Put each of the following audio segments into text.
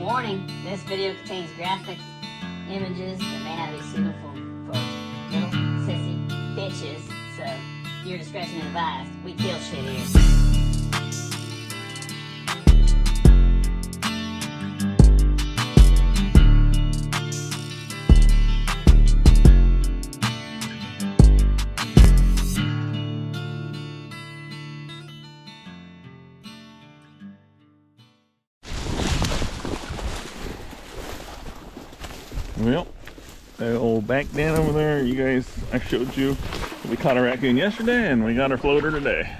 Warning, this video contains graphic images that may not be suitable for little sissy bitches, so your discretion is advised. We kill shit here. Well, that old bank dam over there, you guys, I showed you, we caught a raccoon yesterday and we got our floater today.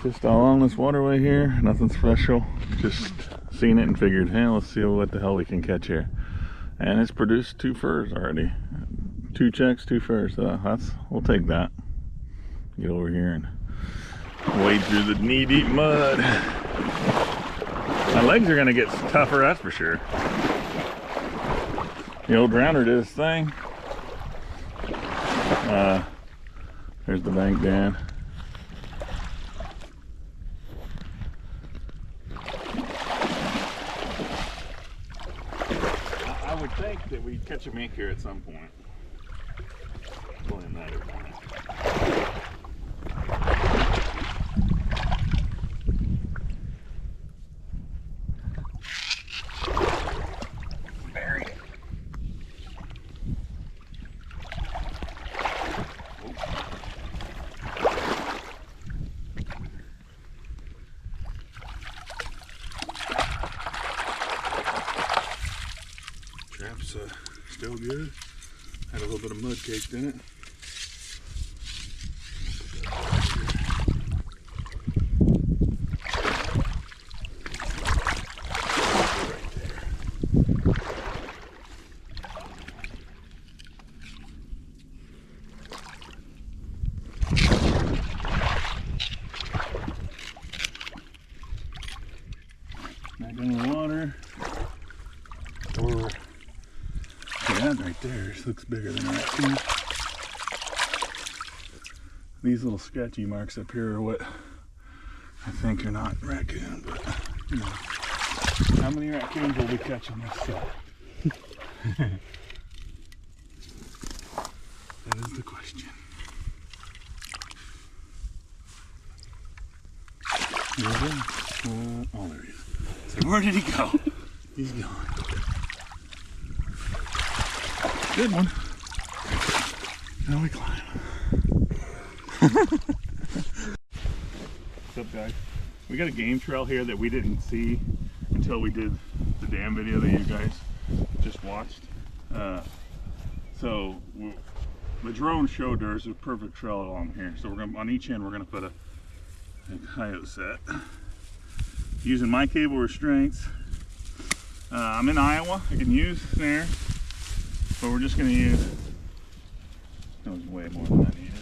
Just along this waterway here, nothing special, just seen it and figured, hey, let's see what the hell we can catch here. And it's produced 2 furs already. 2 checks, 2 furs, so we'll take that. Get over here and wade through the knee-deep mud. My legs are gonna get tougher, that's for sure. The old drowner did his thing. There's the bank dam. I would think that we'd catch a mink here at some point. Pulling that over. Trap's still good. Had a little bit of mud caked in it. Back in the water. Right there, this looks bigger than a raccoon. These little sketchy marks up here are what I think are not raccoon, but you know, how many raccoons will we catch on this side? That is the question. There we go. Oh, there he is. So where did he go? He's gone. Good one. Now we climb. What's up, guys? We got a game trail here that we didn't see until we did the dam video that you guys just watched. So the drone showed there's a perfect trail along here. So we're gonna, on each end, we're gonna put a coyote set. Using my cable restraints. I'm in Iowa. I can use snares. But we're just going to use, that was way more than I needed.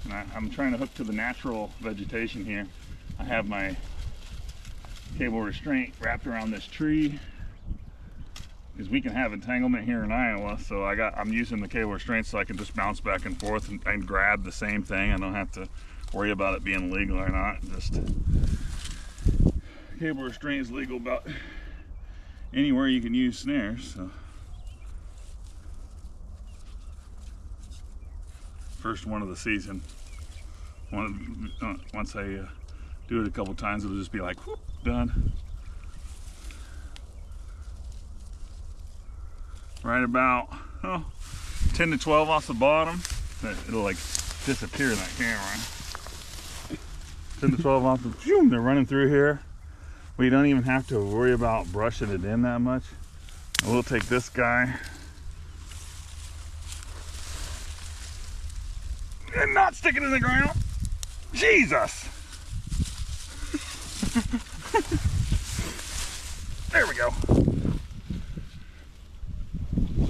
And I'm trying to hook to the natural vegetation here. I have my cable restraint wrapped around this tree because we can have entanglement here in Iowa. So I'm using the cable restraint so I can just bounce back and forth and grab the same thing. I don't have to worry about it being legal or not. Just cable restraint is legal about anywhere you can use snares. So first one of the season. Once I do it a couple times, it'll just be like, whoop, done. Right about 10 to 12 off the bottom. It'll like disappear in that camera. 10 to 12 off the, they're running through here. We don't even have to worry about brushing it in that much. We'll take this guy and not stick it in the ground. Jesus! There we go.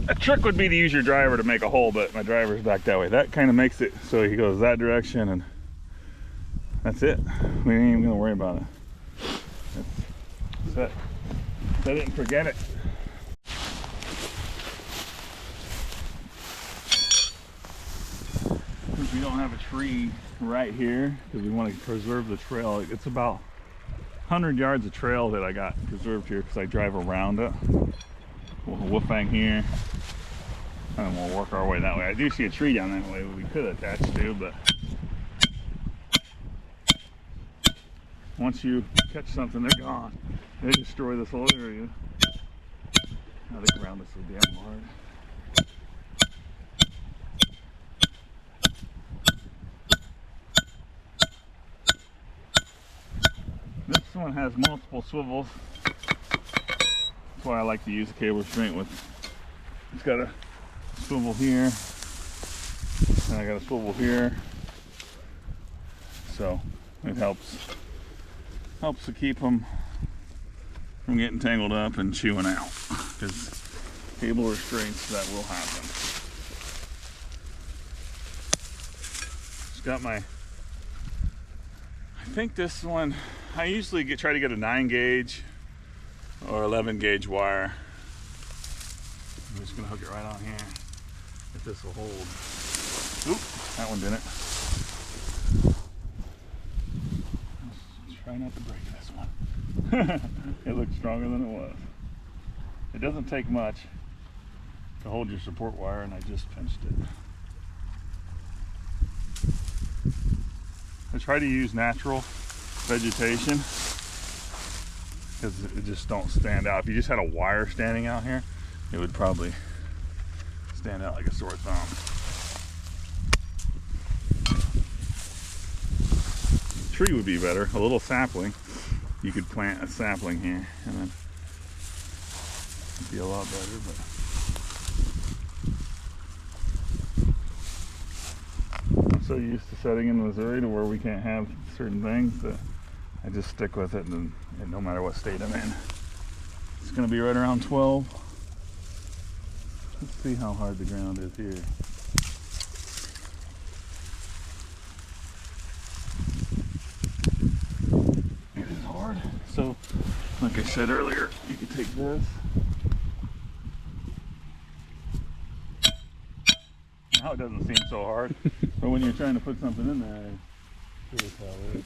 A trick would be to use your driver to make a hole, but my driver's back that way. That kind of makes it so he goes that direction, and that's it. We ain't even gonna worry about it. Set it and forget it. since we don't have a tree right here, because we want to preserve the trail, it's about 100 yards of trail that I got preserved here because I drive around it. We'll woofang here, and we'll work our way that way. I do see a tree down that way we could attach to, but once you catch something, they're gone. They destroy this whole area. Now the ground is so damn hard. This one has multiple swivels. That's why I like to use a cable restraint with. It's got a swivel here, and I got a swivel here, so it helps to keep them from getting tangled up and chewing out. Because cable restraints, that will happen. It's got my. I think this one. I usually try to get a 9 gauge or 11 gauge wire. I'm just gonna hook it right on here if this will hold. Oop, that one didn't. Let's try not to break this one. It looks stronger than it was. It doesn't take much to hold your support wire, and I just pinched it. I try to use natural vegetation because it just don't stand out. If you just had a wire standing out here, it would probably stand out like a sore thumb. Tree would be better, a little sapling. You could plant a sapling here and then it'd be a lot better, but I'm so used to setting in Missouri to where we can't have certain things that I just stick with it, and no matter what state I'm in. It's gonna be right around 12. Let's see how hard the ground is here. It is hard. So, like I said earlier, you can take this. Now it doesn't seem so hard, but when you're trying to put something in there, it is how it is.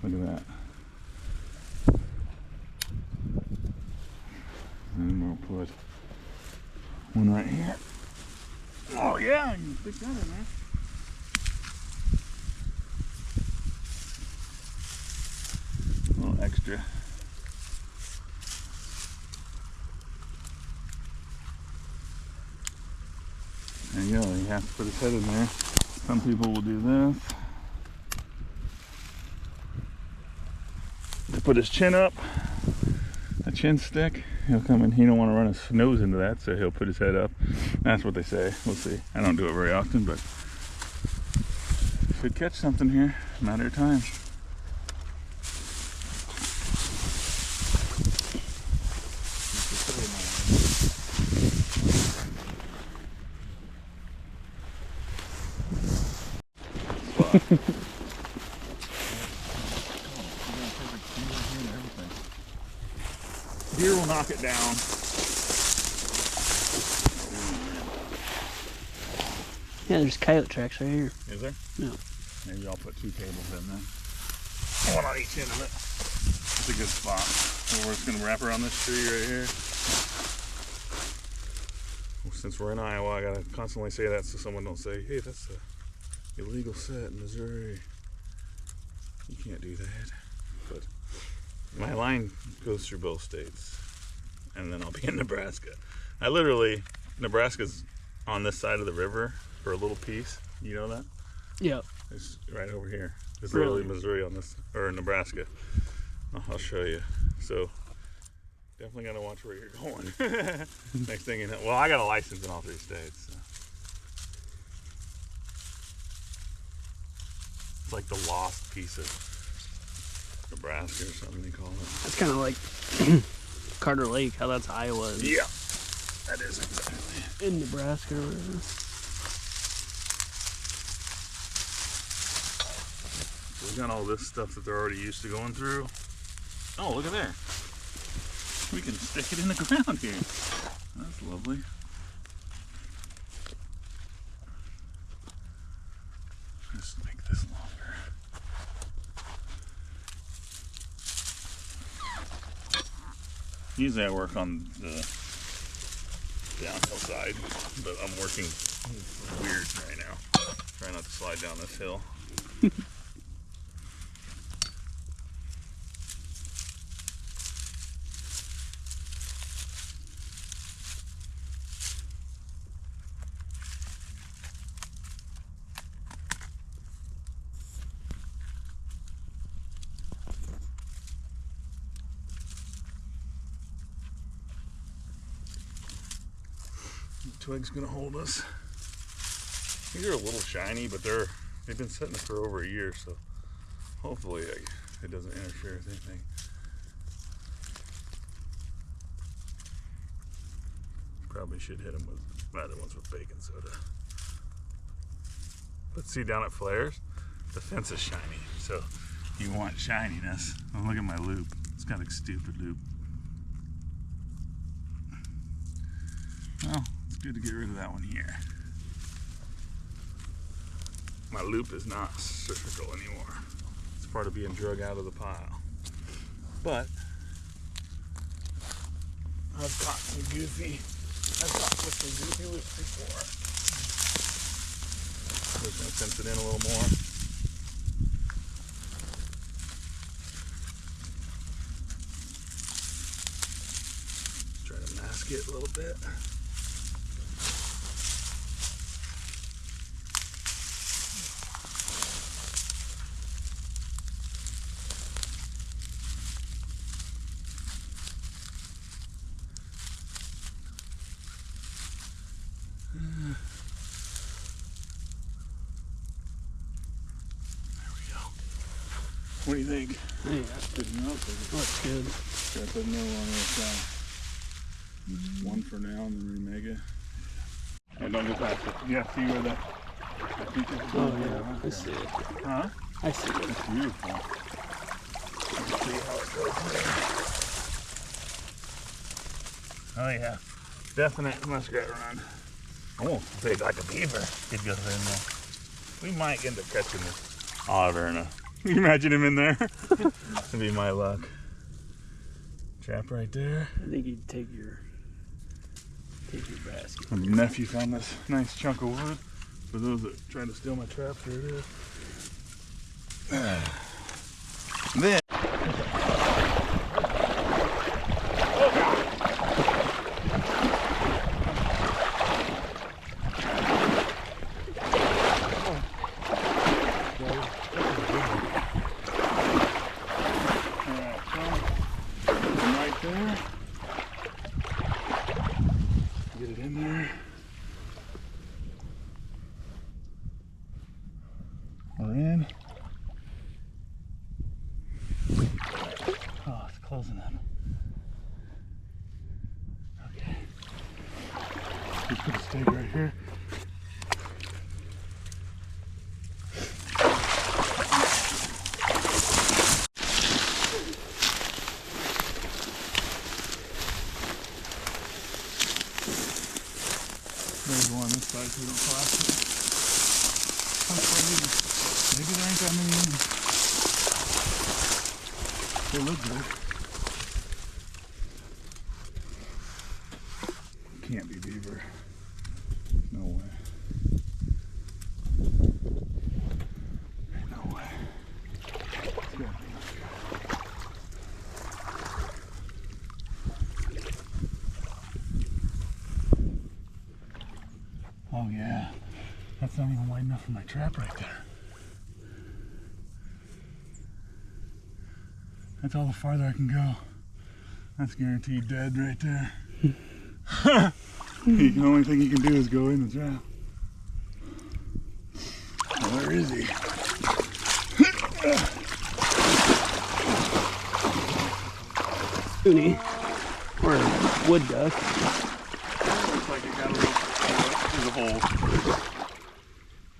Look at that. And we'll put one right here. Oh yeah, you can stick that in there. A little extra. There you go, he has to put his head in there. Some people will do this. To put his chin up, a chin stick, he'll come in. He don't want to run his nose into that, so he'll put his head up. That's what they say. We'll see. I don't do it very often, but should catch something here. Matter of time. Deer will knock it down. Yeah, there's coyote tracks right here. Is there? No. Maybe I'll put 2 cables in then. One on each end of it. It's a good spot. So we're just going to wrap around this tree right here. Well, since we're in Iowa, I got to constantly say that so someone don't say, hey, that's a illegal set in Missouri. You can't do that. But my line goes through both states, and then I'll be in Nebraska. Nebraska's on this side of the river for a little piece. You know that? Yep. It's right over here. It's Really? literally Missouri on this, or Nebraska. I'll show you. So definitely gotta watch where you're going. Next thing you know, well, I got a license in all 3 states. So. It's like the lost piece of Nebraska or something they call it. That's kind of like Carter Lake, how that's Iowa. Yeah, that is exactly. In Nebraska or whatever. So we got all this stuff that they're already used to going through. Oh, look at there. We can stick it in the ground here. That's lovely. Just make this longer. Usually I work on the downhill side, but I'm working weird right now. Try not to slide down this hill. Twig's gonna hold us. These are a little shiny, but they've been sitting for over a year, so hopefully it doesn't interfere with anything. Probably should hit them with other ones with baking soda. But see down at Flares, the fence is shiny, so you want shininess. Oh, look at my loop. It's got a stupid loop. Well, it's good to get rid of that one here. My loop is not surgical anymore. It's part of being drug out of the pile. But I've caught some goofy loops before. Just gonna fence it in a little more. Just try to mask it a little bit. What do you think? Yeah, Good enough? looks good. Gotta put no on this one for now and then remake it. And don't go past it. Yeah, see where the features are going? Oh yeah, I see it. Huh? I see it. It's beautiful. Let's see how it goes there. Oh yeah. Definite muskrat run. Almost big like a beaver. It goes in there. We might end up catching this otter in a. Can you imagine him in there? That'd be my luck. Trap right there. I think you'd take your basket. My nephew found this nice chunk of wood. For those that try to steal my traps, here it is. Then. There. Get it in there. We're in. Oh, it's closing up. Okay. Just put a stake right here. There's one this side so we don't collapse it. Maybe there ain't that many in. They look good. Can't be beaver. No way. No way. It's gotta be muskrat. Oh yeah, that's not even wide enough for my trap right there. That's all the farther I can go. That's guaranteed dead right there. The only thing you can do is go in the trap. Where is he? Toonie, or a wood duck. Looks like it got a little. There's a hole.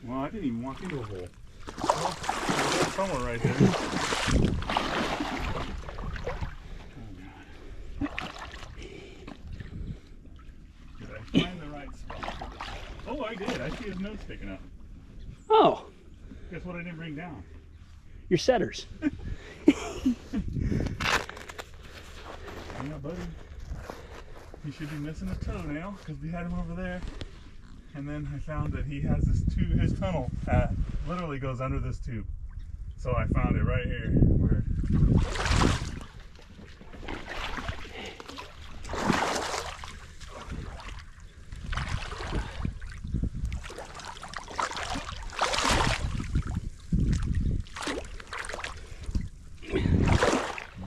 Well, I didn't even walk into a hole. Well, there's somewhere right there. Oh, God. Oh, I did. I see his nose sticking up. Oh, Guess what I didn't bring down? your setters. Yeah, buddy. He should be missing a toenail because we had him over there. And then I found that he has this tube, his tunnel literally goes under this tube. So I found it right here. Where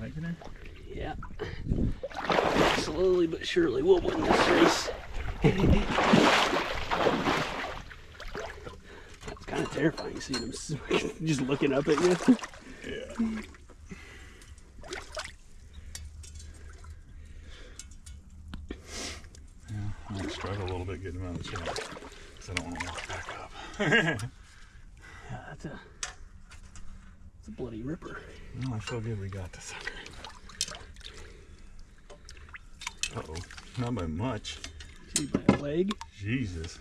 liking it? Yeah. Slowly but surely we'll win this race. It's kind of terrifying seeing him just looking up at you. Yeah. Yeah, I might struggle a little bit getting him out of the chair because I don't want to walk back up. Yeah, that's a bloody ripper. Well, I feel good we got this sucker. Uh-oh, not by much. See, by a leg. Jesus.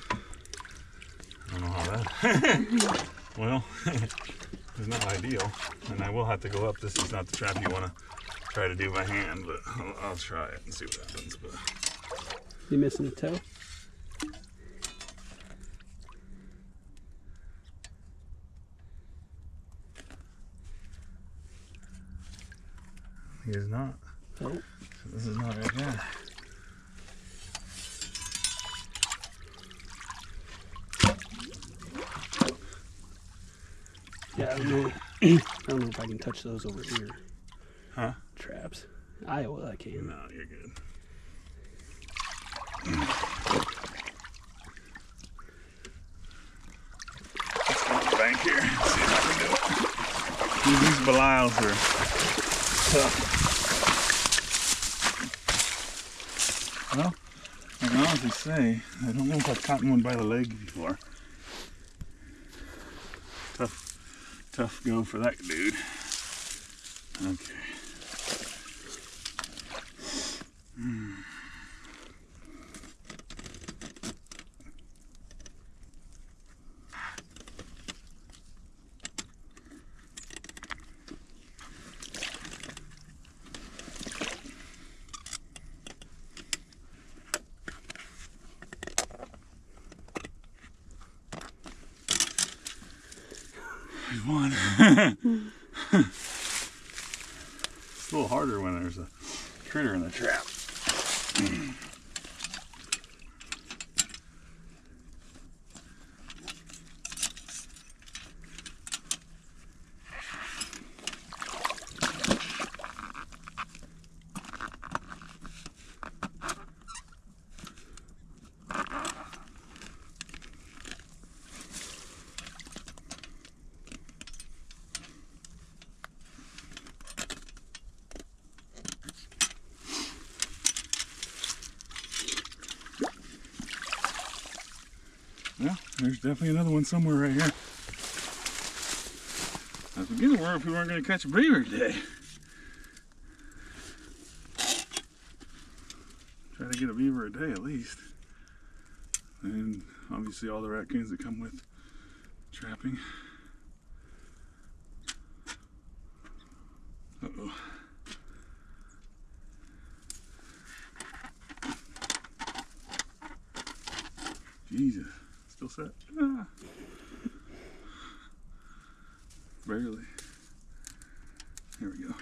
I don't know how that... Well, it's not ideal. And I will have to go up. This is not the trap you want to try to do by hand, but I'll try it and see what happens. But You missing a toe? he is not. Oh. So this is not right there. Yeah, I don't know. I don't know if I can touch those over here. Huh? Traps. Iowa, I can. No, you're good. Let's go on the bank here. See if I can do it. These Belials are tough. Well, I can honestly say, I don't know if I've caught one by the leg before. Tough go for that dude. Okay. There's one. It's a little harder when there's a critter in the trap. Well, there's definitely another one somewhere right here. I was beginning to worry if we weren't going to catch a beaver today. Try to get a beaver a day at least. And obviously all the raccoons that come with trapping. Uh-oh. Jesus. Still set? Ah. Barely. Here we go.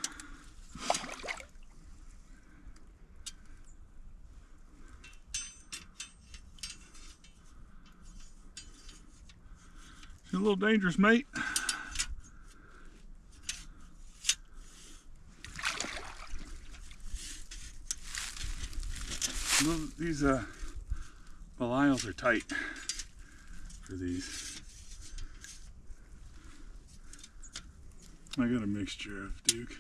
She's a little dangerous, mate. These Belials are tight for these. I got a mixture of Duke,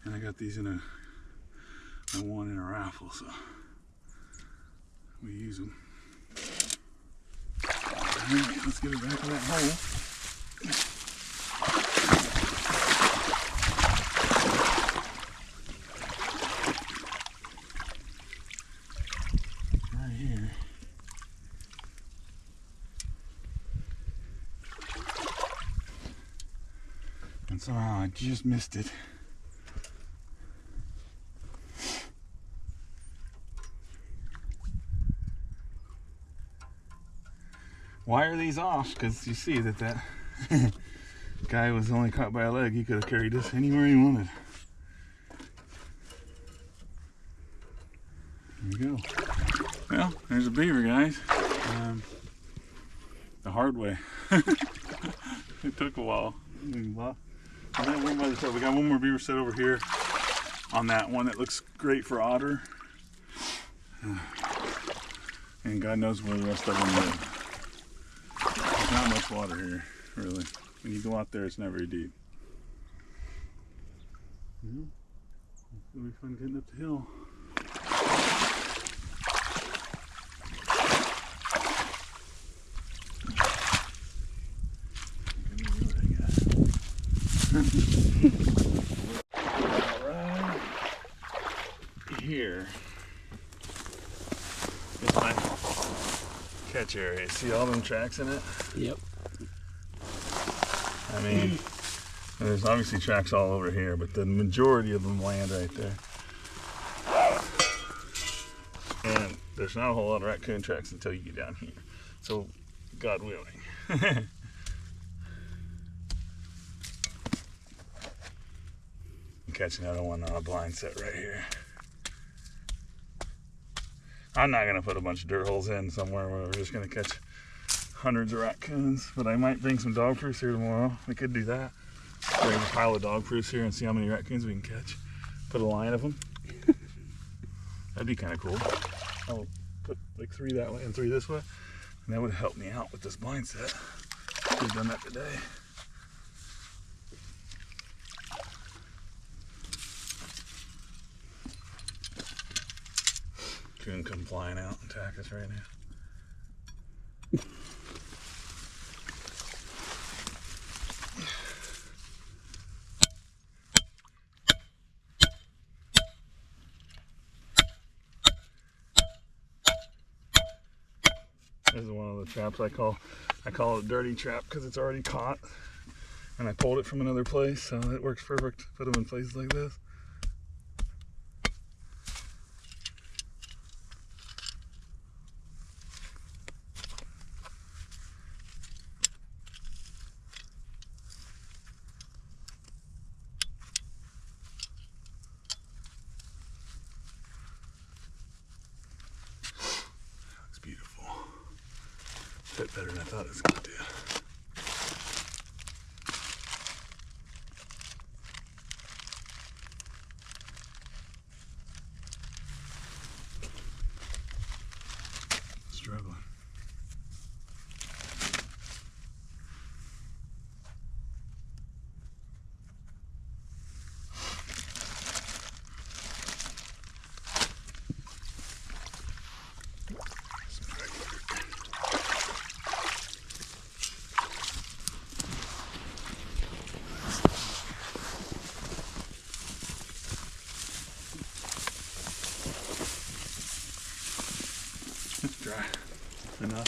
and I got these in I won in a raffle, so we use them. Alright, let's get it back in that hole. Right here. and somehow I just missed it. Why are these off? Because you see that guy was only caught by a leg. He could have carried this anywhere he wanted. There you go. Well, there's a beaver, guys. The hard way. It took a while. We got one more beaver set over here on that one that looks great for otter. And God knows where the rest of them live. There's not much water here, really. When you go out there, it's not very deep. Yeah. It'll be fun getting up the hill. Right here is my catch area. See all them tracks in it? Yep. I mean, there's obviously tracks all over here, but the majority of them land right there. And there's not a whole lot of raccoon tracks until you get down here. So, God willing. I'm catching another one on a blind set right here. I'm not gonna put a bunch of dirt holes in somewhere where we're just gonna catch hundreds of raccoons, but I might bring some dog proofs here tomorrow. We could do that. Bring a pile of dog proofs here and see how many raccoons we can catch. Put a line of them. That'd be kind of cool. I'll put like 3 that way and 3 this way, and that would help me out with this blind set. We've done that today. Coon come flying out and attack us right now. This is one of the traps I call it a dirty trap because it's already caught, and I pulled it from another place, so it works perfect. Put them in places like this. Beautiful. Fit better than I thought it was going to do. Struggling. It's dry enough.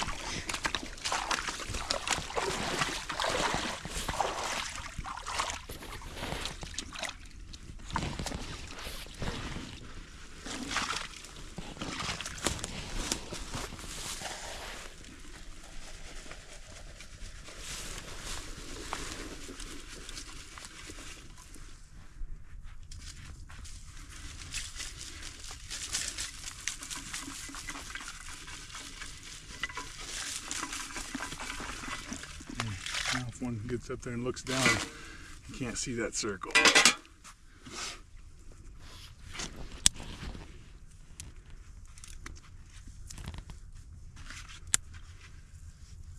Now if one gets up there and looks down, you can't see that circle.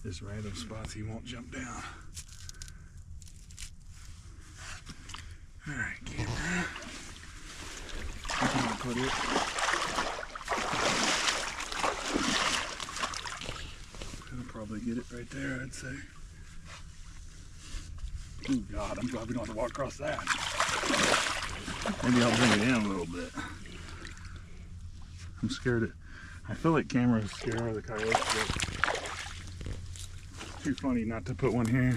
There's random spots he won't jump down. Alright, camera. I'm gonna put it. I'll probably get it right there, I'd say. Oh God, I'm glad we don't have to walk across that. Maybe I'll bring it in a little bit. I'm scared. I feel like cameras scare the coyotes, but too funny not to put one here.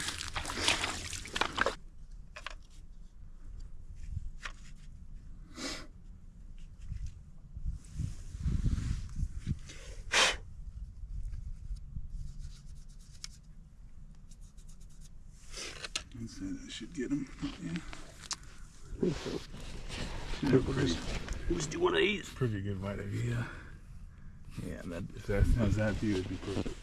So that should get him. Yeah. We'll just do one of these. Pretty good bite idea. Yeah, if that has that view, it'd be perfect.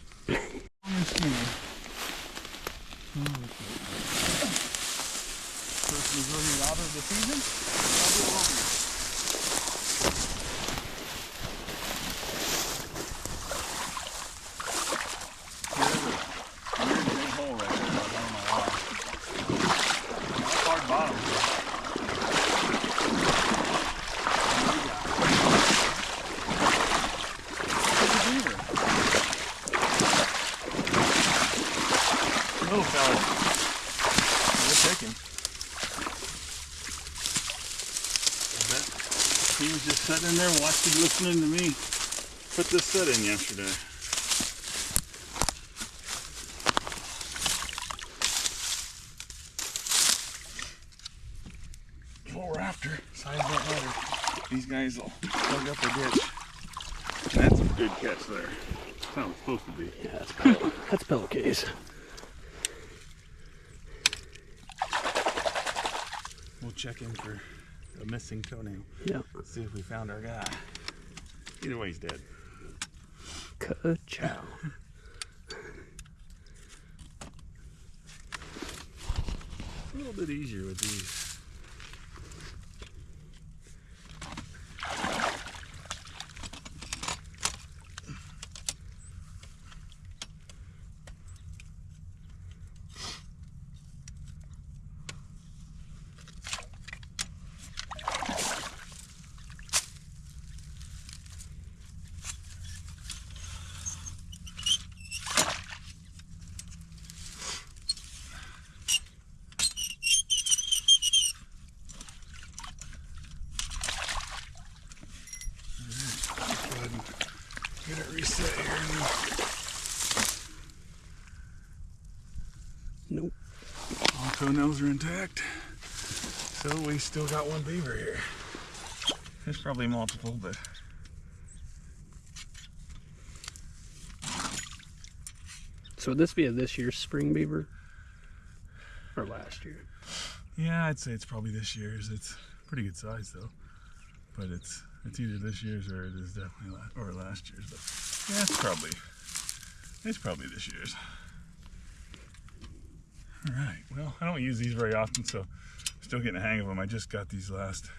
First Missouri otter of the season. There's a big hole right there. I don't know why. Hard bottom. Little fella. We'll take him. I bet he was just sitting in there watching, listening to me put this set in yesterday. What we're after, size don't matter. These guys will plug up a ditch. That's a good catch there. That's how it's supposed to be. Yeah, that's pillowcase. We'll check in for a missing toenail. Yeah. Let's see if we found our guy. Either way, he's dead. Ka-chow. A little bit easier with these. Get it reset here. Nope. All toenails are intact. So we still got one beaver here. There's probably multiple, but So would this be a this year's spring beaver? Or last year? yeah, I'd say it's probably this year's. It's pretty good size though. But it's either this year's or it is definitely last year's. But yeah, it's probably this year's. All right. Well, I don't use these very often, so I'm still getting a hang of them. I just got these last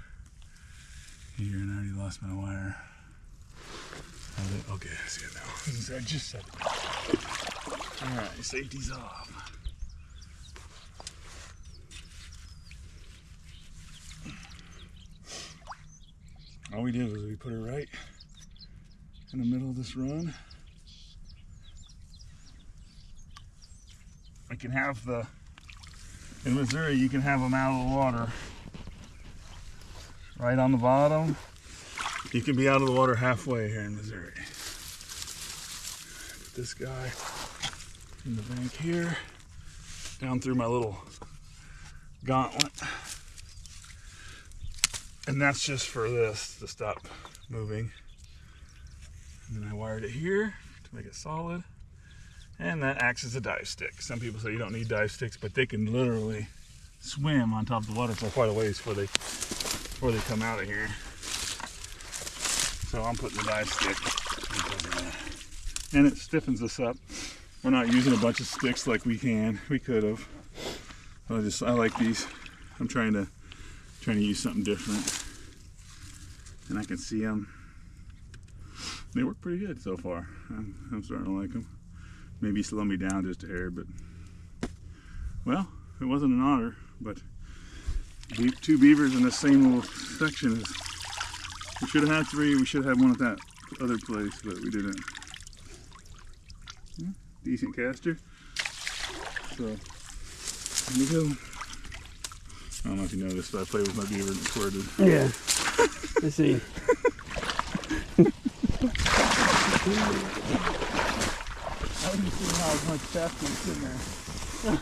year and I already lost my wire. Okay, I see it now. I just set it. All right, safety's off. All we did was we put her right in the middle of this run. I can have in Missouri, you can have them out of the water right on the bottom. You can be out of the water halfway here in Missouri. Put this guy in the bank here, down through my little gauntlet. And that's just for this to stop moving. And then I wired it here to make it solid. And that acts as a dive stick. Some people say you don't need dive sticks, but they can literally swim on top of the water for quite a ways before they come out of here. So I'm putting the dive stick. And it stiffens us up. We're not using a bunch of sticks like we could have. I like these. I'm trying to use something different. And I can see them. They work pretty good so far. I'm starting to like them. Maybe slow me down just a hair, but well, it wasn't an otter, but two beavers in the same little section is. We should have had three. We should have had one at that other place, but we didn't. Yeah, decent caster. So here we go. I don't know if you noticed, but I played with my beaver and recorded. Yeah. I see. I didn't see how much casting is in there.